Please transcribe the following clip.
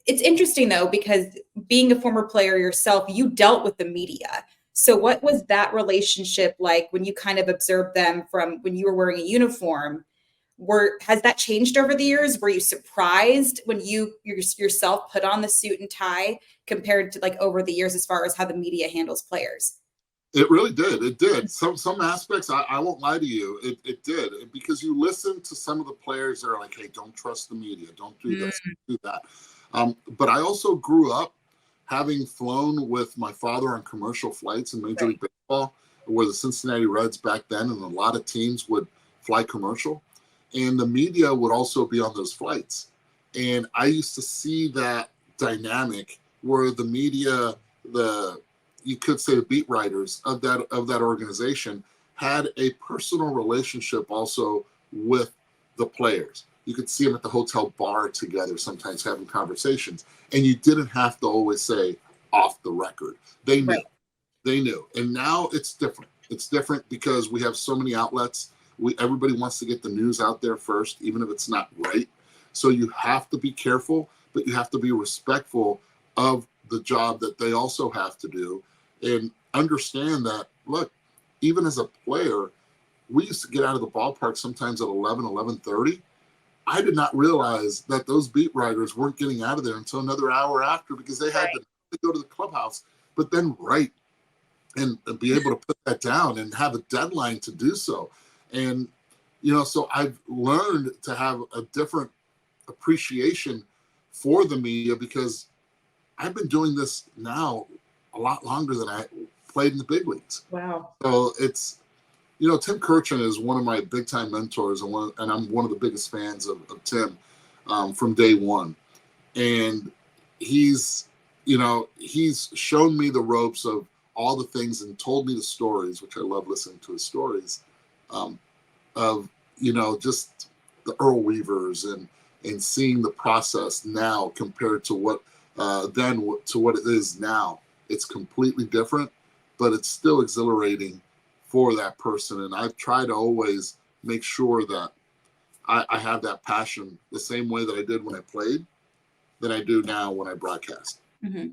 It's interesting though, because being a former player yourself, you dealt with the media. So what was that relationship like when you kind of observed them from when you were wearing a uniform? Has that changed over the years? Were you surprised when yourself put on the suit and tie compared to like over the years as far as how the media handles players? It really did. It did. Some aspects, I won't lie to you, it did. Because you listen to some of the players that are like, hey, don't trust the media. Don't do this, do that. But I also grew up having flown with my father on commercial flights in Major League Baseball, where the Cincinnati Reds back then and a lot of teams would fly commercial. And the media would also be on those flights. And I used to see that dynamic where the media, you could say the beat writers of that organization had a personal relationship also with the players. You could see them at the hotel bar together, sometimes having conversations, and you didn't have to always say off the record. They knew. Right. They knew. And now it's different. It's different because we have so many outlets. Everybody wants to get the news out there first, even if it's not right. So you have to be careful, but you have to be respectful of the job that they also have to do, and understand that, look, even as a player, we used to get out of the ballpark sometimes at 11:30. I did not realize that those beat writers weren't getting out of there until another hour after, because they had to go to the clubhouse, but then write and be able to put that down and have a deadline to do so. And, so I've learned to have a different appreciation for the media, because I've been doing this now a lot longer than I played in the big leagues. Wow. So it's, Tim Kirchin is one of my big time mentors, and I'm one of the biggest fans of Tim from day one. And he's shown me the ropes of all the things and told me the stories, which I love listening to his stories, of, just the Earl Weavers and seeing the process now compared to what to what it is now. It's completely different, but it's still exhilarating for that person. And I've tried to always make sure that I have that passion the same way that I did when I played, that I do now when I broadcast. Mm-hmm.